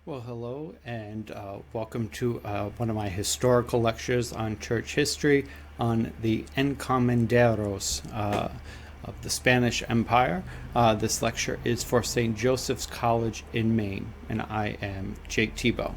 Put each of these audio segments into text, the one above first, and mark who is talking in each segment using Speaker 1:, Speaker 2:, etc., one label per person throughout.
Speaker 1: Well, hello, and welcome to one of my historical lectures on church history on the Encomenderos of the Spanish Empire. This lecture is for St. Joseph's College in Maine, and I am Jake Tebow.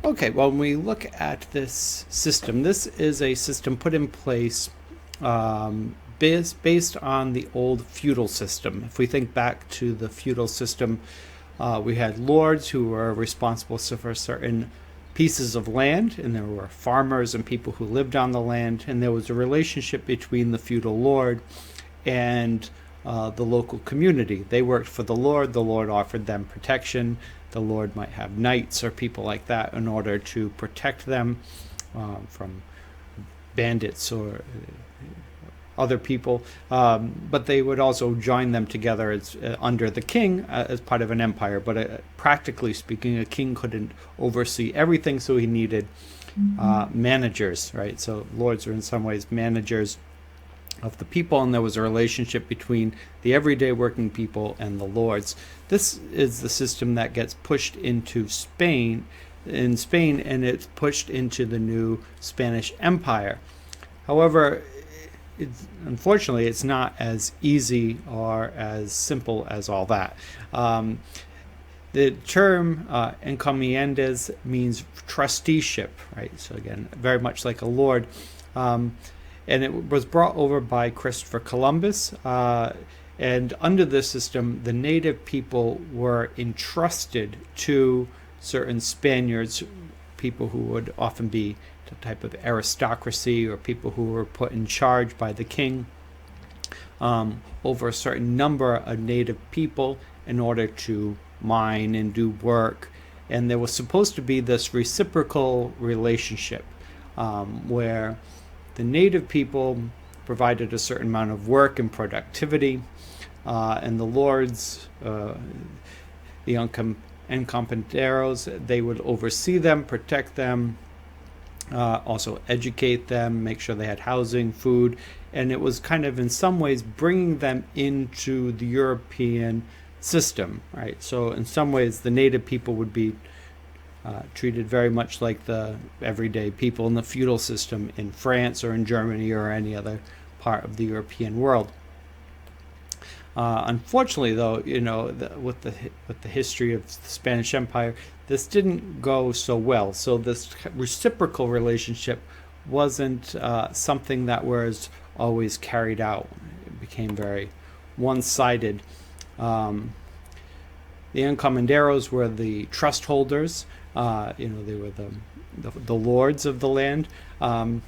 Speaker 1: Okay, well, when we look at this system, this is a system put in place based on the old feudal system. If we think back to the feudal system, we had lords who were responsible for certain pieces of land, and there were farmers and people who lived on the land, and there was a relationship between the feudal lord and the local community. They worked for the Lord offered them protection. The Lord might have knights or people like that in order to protect them from bandits or other people, but they would also join them together as under the king as part of an empire. But practically speaking, a king couldn't oversee everything, so he needed managers, right? So lords are in some ways managers of the people, and there was a relationship between the everyday working people and the lords. This is the system that gets pushed into Spain, and it's pushed into the new Spanish Empire. However, unfortunately, it's not as easy or as simple as all that. The term encomiendas means trusteeship, right? So again, very much like a lord. And it was brought over by Christopher Columbus. And under this system, the native people were entrusted to certain Spaniards, people who would often be the type of aristocracy or people who were put in charge by the king over a certain number of native people in order to mine and do work. And there was supposed to be this reciprocal relationship where the native people provided a certain amount of work and productivity, and the lords, the Encomenderos, they would oversee them, protect them, also educate them, make sure they had housing, food, and it was kind of in some ways bringing them into the European system, right? So in some ways, the native people would be treated very much like the everyday people in the feudal system in France or in Germany or any other part of the European world. Unfortunately, though, with the history of the Spanish Empire, this didn't go so well. So this reciprocal relationship wasn't something that was always carried out. It became very one-sided. The Encomenderos were the trust holders. They were the lords of the land. And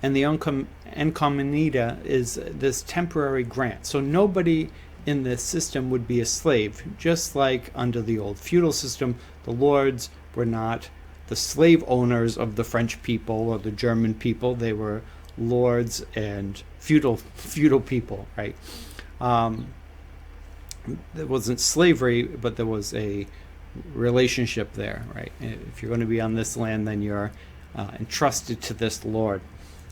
Speaker 1: the encomienda is this temporary grant. So nobody in this system would be a slave. Just like under the old feudal system, the lords were not the slave owners of the French people or the German people. They were lords and feudal people, right? There wasn't slavery, but there was a relationship there, right? If you're going to be on this land, then you're entrusted to this lord.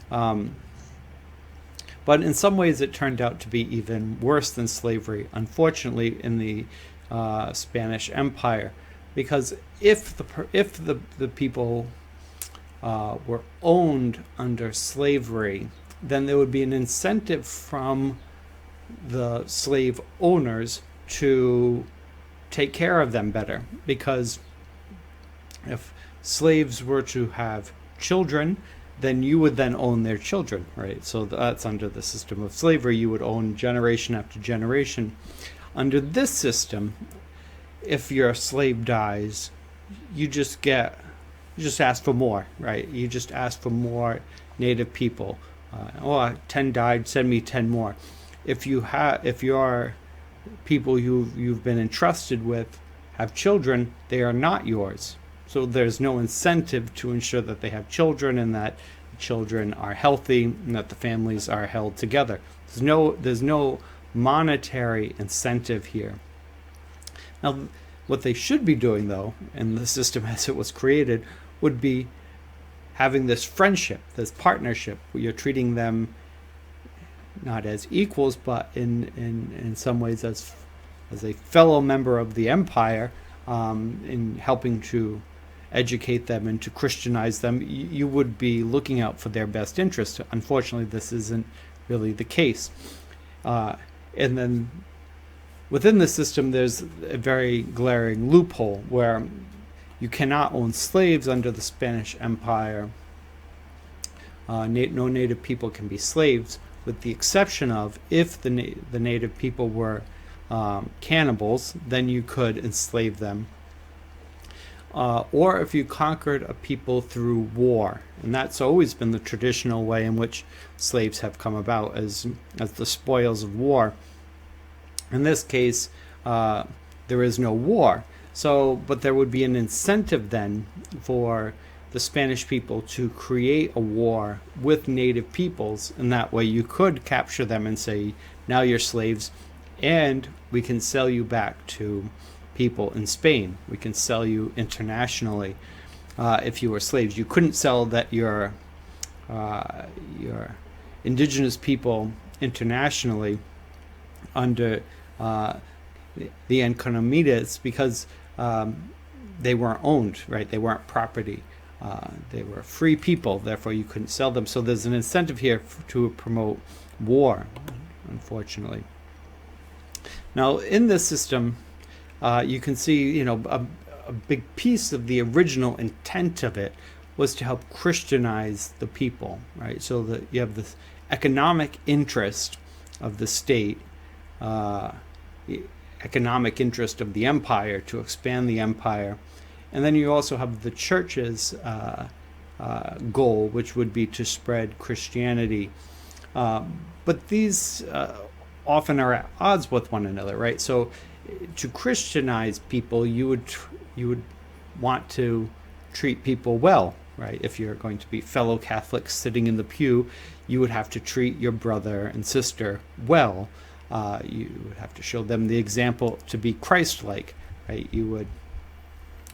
Speaker 1: But in some ways, it turned out to be even worse than slavery, unfortunately, in the Spanish Empire, because if the people were owned under slavery, then there would be an incentive from the slave owners to take care of them better, because if slaves were to have children, then you would then own their children, right? So that's under the system of slavery. You would own generation after generation. Under this system, if your slave dies, you just ask for more, right? You just ask for more native people. 10 died, send me 10 more. If your people you've been entrusted with have children, they are not yours. So there's no incentive to ensure that they have children and that children are healthy and that the families are held together. There's no monetary incentive here. Now, what they should be doing, though, in the system as it was created, would be having this friendship, this partnership, where you're treating them not as equals, but in some ways as a fellow member of the empire, in helping to educate them and to Christianize them. You would be looking out for their best interest. Unfortunately, this isn't really the case. And then within the system, there's a very glaring loophole where you cannot own slaves under the Spanish Empire. No native people can be slaves, with the exception of if the native people were cannibals, then you could enslave them. Or if you conquered a people through war. And that's always been the traditional way in which slaves have come about, as the spoils of war. In this case, there is no war. But there would be an incentive then for the Spanish people to create a war with native peoples, and that way you could capture them and say, now you're slaves, and we can sell you back to people in Spain. We can sell you internationally if you were slaves. You couldn't sell that your indigenous people internationally under the Encomenderos because they weren't owned, right? They weren't property. They were free people, therefore you couldn't sell them. So there's an incentive here to promote war, unfortunately. Now, in this system, you can see, a big piece of the original intent of it was to help Christianize the people, right? So that you have this economic interest of the state, economic interest of the empire to expand the empire. And then you also have the church's goal, which would be to spread Christianity. But these often are at odds with one another, right? So to Christianize people, you would want to treat people well, right? If you're going to be fellow Catholics sitting in the pew, you would have to treat your brother and sister well. You would have to show them the example to be Christ-like, right? You would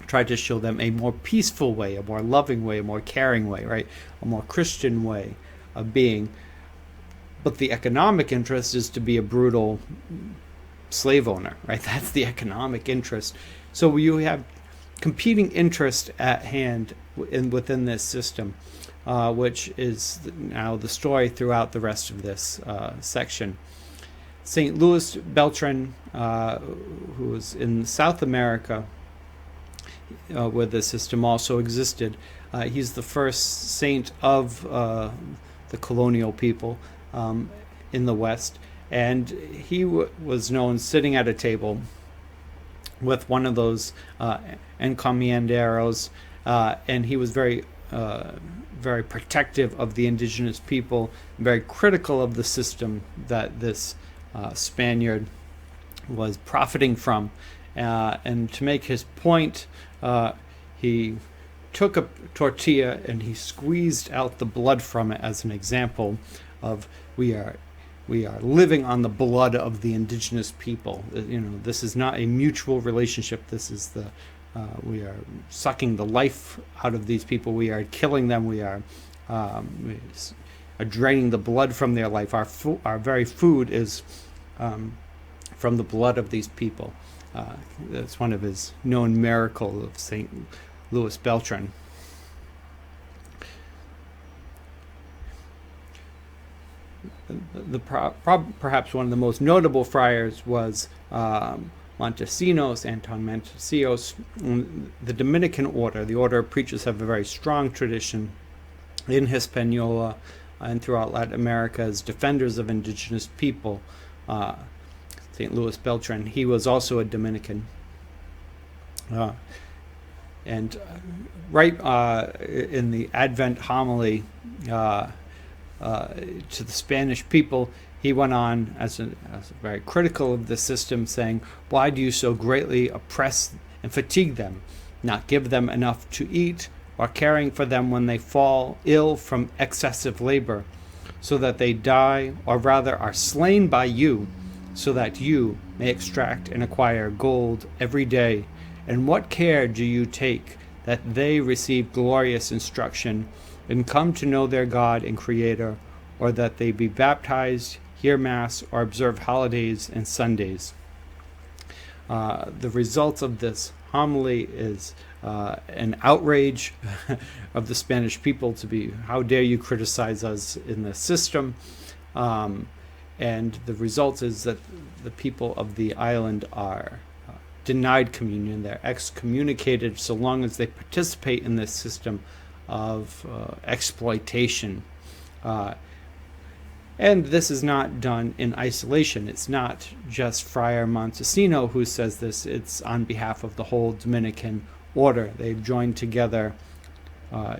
Speaker 1: try to show them a more peaceful way, a more loving way, a more caring way, right? A more Christian way of being. But the economic interest is to be a brutal slave owner, right? That's the economic interest. So you have competing interest at hand within this system, which is now the story throughout the rest of this section. St. Louis Beltran, who was in South America, where the system also existed. He's the first saint of the colonial people in the West, and he was known sitting at a table with one of those Encomenderos, and he was very protective of the indigenous people, very critical of the system that this Spaniard was profiting from. And to make his point, he took a tortilla and he squeezed out the blood from it as an example of we are living on the blood of the indigenous people. This is not a mutual relationship. This is we are sucking the life out of these people. We are killing them. We are draining the blood from their life. Our very food is from the blood of these people. That's one of his known miracles of St. Louis Beltran. Perhaps one of the most notable friars was Montesinos, Anton Montesinos. The Dominican order, the order of preachers, have a very strong tradition in Hispaniola and throughout Latin America as defenders of indigenous people. St. Louis Beltran, he was also a Dominican. And right in the Advent homily to the Spanish people, he went on as very critical of the system, saying, "Why do you so greatly oppress and fatigue them? Not give them enough to eat, or caring for them when they fall ill from excessive labor, so that they die, or rather are slain by you, so that you may extract and acquire gold every day? And what care do you take that they receive glorious instruction and come to know their God and Creator, or that they be baptized, hear Mass, or observe holidays and Sundays? The result of this homily is an outrage of the Spanish people to be, how dare you criticize us in the system? And the result is that the people of the island are denied communion. They're excommunicated so long as they participate in this system of exploitation. And this is not done in isolation. It's not just Friar Montesino who says this. It's on behalf of the whole Dominican order. They've joined together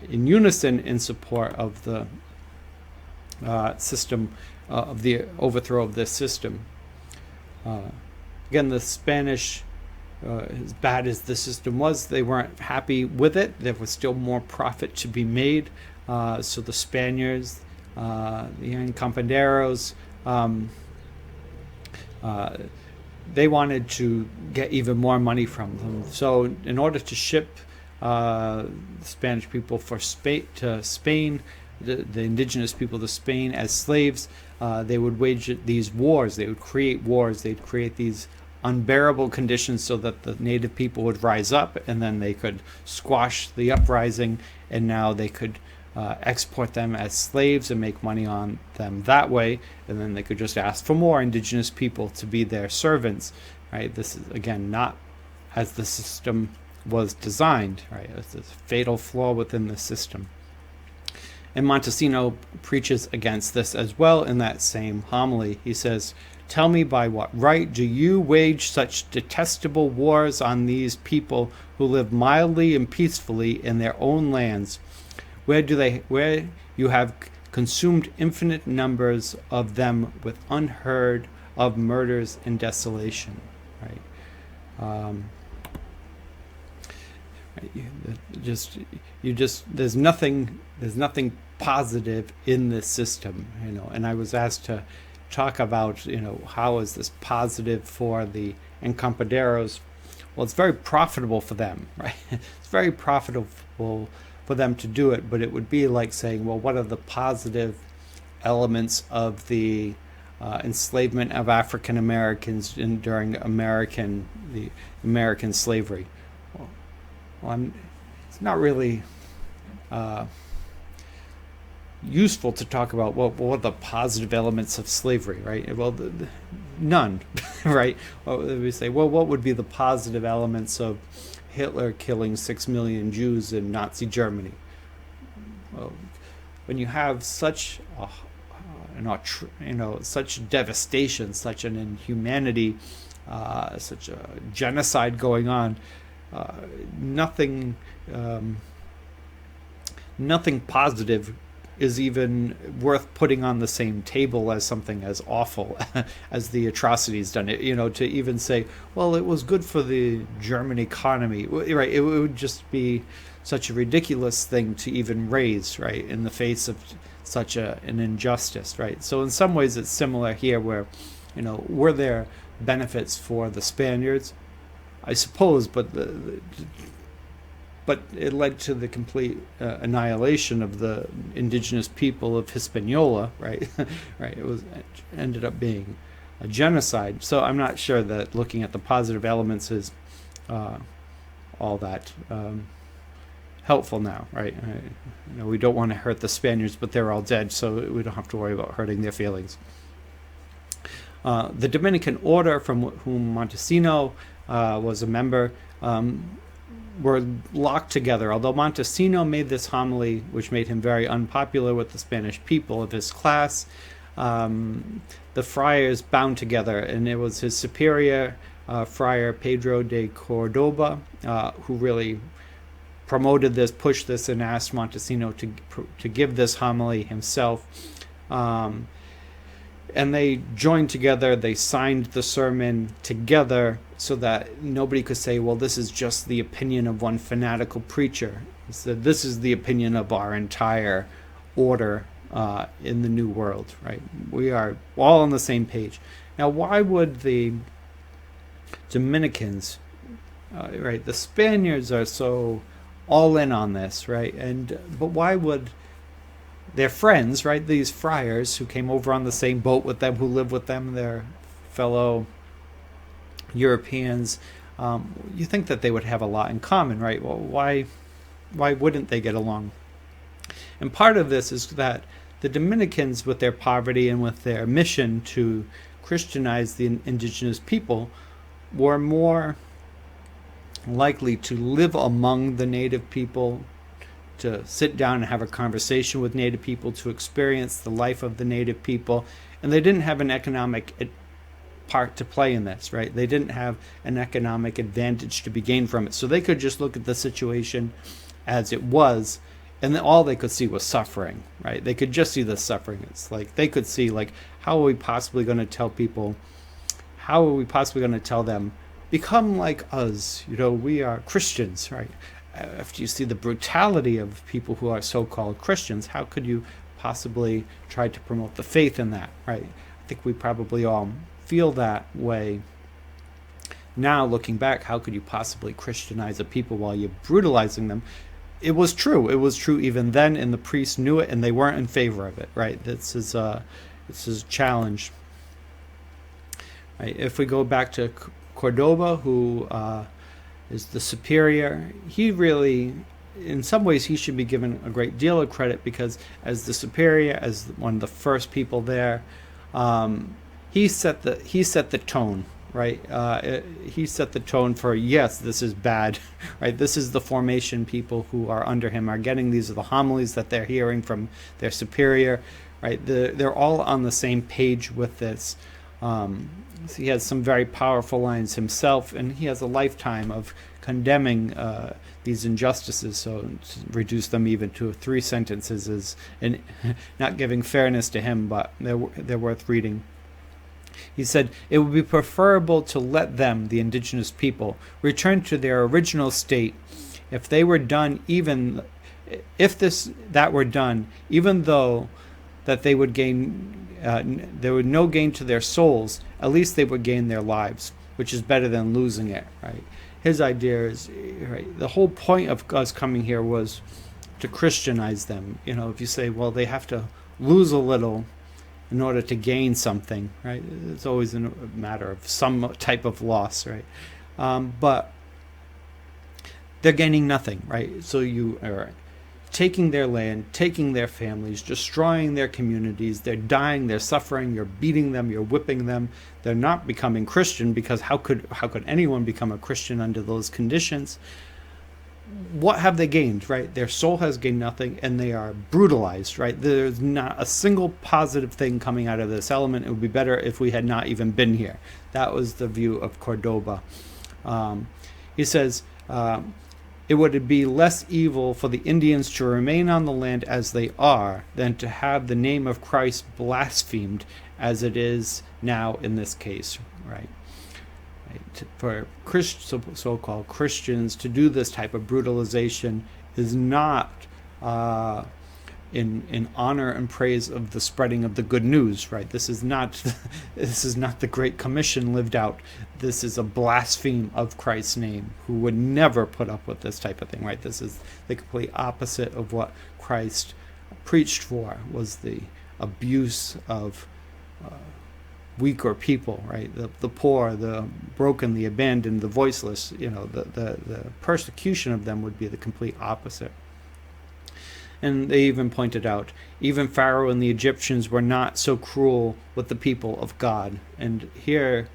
Speaker 1: in unison in support of the system, of the overthrow of this system. Again, the Spanish, as bad as the system was, they weren't happy with it. There was still more profit to be made. So the Spaniards, the Encomenderos, they wanted to get even more money from them. So in order to ship Spanish people to Spain, the indigenous people to Spain as slaves, they would wage these wars. They would create wars. They'd create these unbearable conditions so that the native people would rise up, and then they could squash the uprising, and now they could export them as slaves and make money on them that way, and then they could just ask for more indigenous people to be their servants, right? This is, again, not as the system was designed, right? It's a fatal flaw within the system. And Montesino preaches against this as well in that same homily. He says, "Tell me, by what right do you wage such detestable wars on these people who live mildly and peacefully in their own lands, where you have consumed infinite numbers of them with unheard of murders and desolation?" Right? There's nothing positive in this system, and I was asked to talk about, how is this positive for the Encomenderos? Well, it's very profitable for them, right? It's very profitable for them to do it, but it would be like saying, well, what are the positive elements of the enslavement of African Americans during the American slavery? Well, it's not really useful to talk about what are the positive elements of slavery, right? Well, none, right? We say, well, what would be the positive elements of Hitler killing 6 million Jews in Nazi Germany? Well, when you have such such devastation, such an inhumanity, such a genocide going on, nothing positive is even worth putting on the same table as something as awful as the atrocities done. To even say, well, it was good for the German economy, right? It would just be such a ridiculous thing to even raise, right, in the face of such an injustice, right? So in some ways it's similar here, where, were there benefits for the Spaniards? I suppose, but it led to the complete annihilation of the indigenous people of Hispaniola, right? Right. It ended up being a genocide. So I'm not sure that looking at the positive elements is all that helpful now, right? We don't want to hurt the Spaniards, but they're all dead, so we don't have to worry about hurting their feelings. The Dominican order, from whom Montesino was a member, were locked together. Although Montesino made this homily, which made him very unpopular with the Spanish people of his class, the friars bound together, and it was his superior, Friar Pedro de Cordoba, who really promoted this, pushed this, and asked Montesino to give this homily himself. And they joined together, they signed the sermon together so that nobody could say, well, this is just the opinion of one fanatical preacher. He said, this is the opinion of our entire order in the New World, right? We are all on the same page. Now, why would the Dominicans, right, the Spaniards are so all in on this, right? But why would their friends, right, these friars who came over on the same boat with them, who live with them, their fellow Europeans, you think that they would have a lot in common, right? Well, why wouldn't they get along? And part of this is that the Dominicans, with their poverty and with their mission to Christianize the indigenous people, were more likely to live among the native people, to sit down and have a conversation with native people, to experience the life of the native people. And they didn't have an economic part to play in this, right? They didn't have an economic advantage to be gained from it. So they could just look at the situation as it was, and then all they could see was suffering, right? They could just see the suffering. It's like they could see, like, how are we possibly going to tell people, how are we possibly going to tell them, become like us, we are Christians, right? After you see the brutality of people who are so-called Christians, how could you possibly try to promote the faith in that, right? I think we probably all feel that way. Now, looking back, how could you possibly Christianize a people while you're brutalizing them? It was true. It was true even then, and the priests knew it, and they weren't in favor of it, right? This is a challenge. Right? If we go back to Cordoba, who is the superior, he really, in some ways, he should be given a great deal of credit, because as the superior, as one of the first people there, he set the tone. Right, he set the tone for, yes, this is bad, right? This is the formation people who are under him are getting. These are the homilies that they're hearing from their superior, right? They're all on the same page with this. So he has some very powerful lines himself, and he has a lifetime of condemning these injustices. So to reduce them even to 3 sentences is not giving fairness to him, but they're worth reading. He said, it would be preferable to let them, the indigenous people, return to their original state if they were done, even though that they would gain, there would no gain to their souls, at least they would gain their lives, which is better than losing it, right? His idea is, right, the whole point of us coming here was to Christianize them. If you say, well, they have to lose a little in order to gain something, right? It's always a matter of some type of loss, right? But they're gaining nothing, right? So you are taking their land, taking their families, destroying their communities. They're dying, they're suffering, you're beating them, you're whipping them. They're not becoming Christian, because how could anyone become a Christian under those conditions? What have they gained, right? Their soul has gained nothing, and they are brutalized, right? There's not a single positive thing coming out of this element. It would be better if we had not even been here. That was the view of Cordoba. He says, it would be less evil for the Indians to remain on the land as they are than to have the name of Christ blasphemed as it is now in this case, right? For so-called Christians to do this type of brutalization is not in honor and praise of the spreading of the good news, right? This is not the Great Commission lived out. This is a blaspheme of Christ's name, who would never put up with this type of thing, right? This is the complete opposite of what Christ preached for, was the abuse of weaker people, right? The poor, the broken, the abandoned, the voiceless. The persecution of them would be the complete opposite. And they even pointed out, even Pharaoh and the Egyptians were not so cruel with the people of God. And here,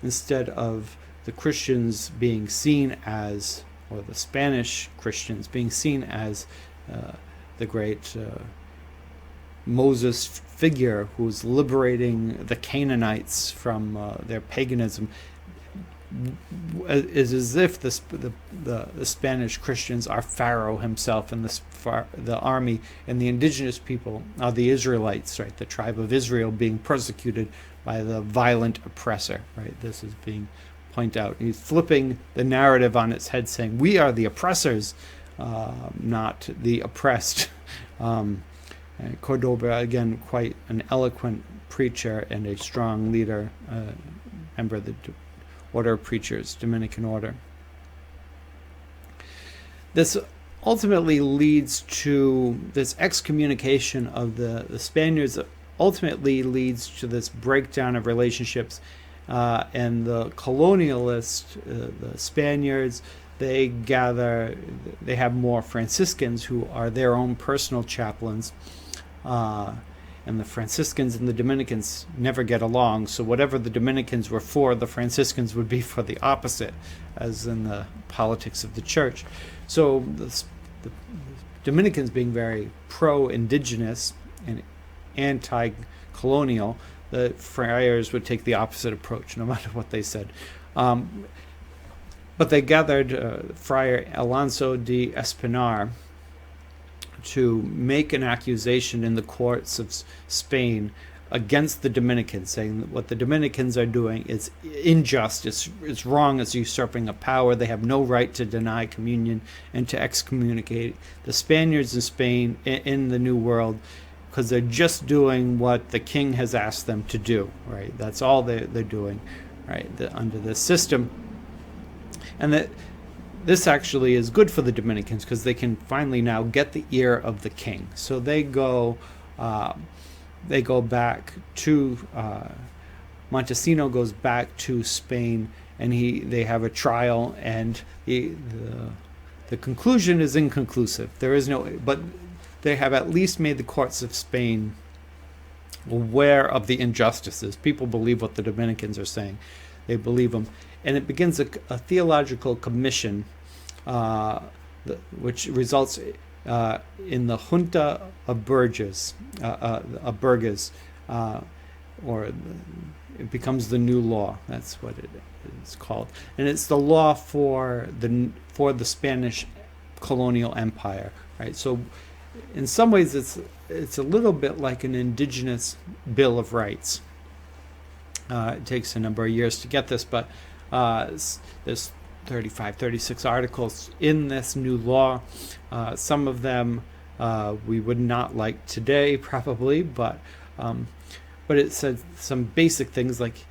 Speaker 1: instead of the Christians being seen as, or the Spanish Christians being seen as the great Moses figure who's liberating the Canaanites from their paganism, is as if the Spanish Christians are Pharaoh himself, and the army and the indigenous people are the Israelites, right? The tribe of Israel being persecuted by the violent oppressor, right? This is being pointed out. He's flipping the narrative on its head, saying we are the oppressors. not the oppressed. And Cordoba, again, quite an eloquent preacher and a strong leader, member of the Order of Preachers, Dominican Order. This ultimately leads to this excommunication of the Spaniards, ultimately leads to this breakdown of relationships, and the colonialists, the Spaniards, they gather, they have more Franciscans who are their own personal chaplains, and the Franciscans and the Dominicans never get along, so whatever the Dominicans were for, the Franciscans would be for the opposite, as in the politics of the church. So the Dominicans, being very pro-indigenous and anti-colonial, the friars would take the opposite approach, no matter what they said. But they gathered Friar Alonso de Espinar to make an accusation in the courts of Spain against the Dominicans, saying that what the Dominicans are doing is unjust, it's wrong, it's usurping of power, they have no right to deny communion and to excommunicate the Spaniards in Spain in the New World, because they're just doing what the king has asked them to do, right? That's all they're doing, right, under this system. And that this actually is good for the Dominicans, because they can finally now get the ear of the king. So they go back to Montesino goes back to Spain, and they have a trial, and the conclusion is inconclusive. There is no, but they have at least made the courts of Spain aware of the injustices. People believe what the Dominicans are saying; they believe them. And it begins a theological commission, which results in the Junta of Burgess, or it becomes the new law. That's what it is called, and it's the law for the Spanish colonial empire, right? So, in some ways, it's a little bit like an indigenous Bill of Rights. It takes a number of years to get this, but there's 36 articles in this new law. Some of them we would not like today, probably, but it says some basic things like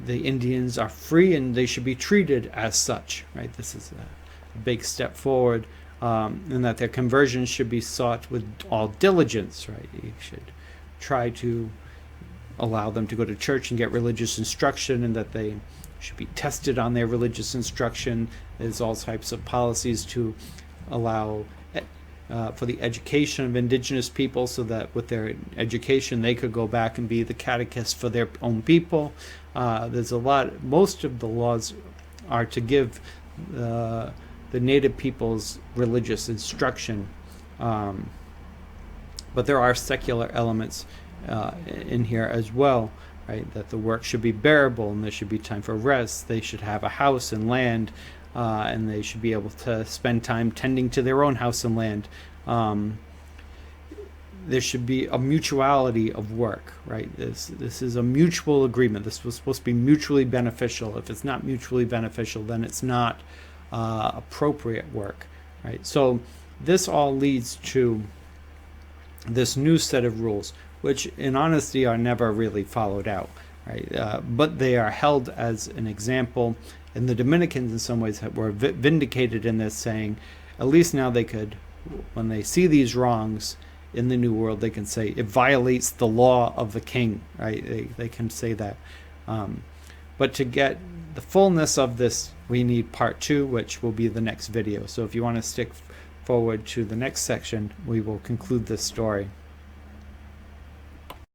Speaker 1: the Indians are free and they should be treated as such, right? This is a big step forward, and that their conversion should be sought with all diligence, right? You should try to allow them to go to church and get religious instruction, and that they should be tested on their religious instruction. There's all types of policies to allow for the education of indigenous people, so that with their education they could go back and be the catechists for their own people. There's a lot. Most of the laws are to give the native peoples religious instruction, but there are secular elements in here as well. Right, that the work should be bearable, and there should be time for rest. They should have a house and land, and they should be able to spend time tending to their own house and land. There should be a mutuality of work, right? This is a mutual agreement. This was supposed to be mutually beneficial. If it's not mutually beneficial, then it's not appropriate work, right? So this all leads to this new set of rules, which in honesty are never really followed out, right? But they are held as an example, and the Dominicans in some ways were vindicated in this, saying at least now they could, when they see these wrongs in the New World, they can say it violates the law of the king, right? They can say that. But to get the fullness of this, we need part 2, which will be the next video. So if you want to stick forward to the next section, we will conclude this story.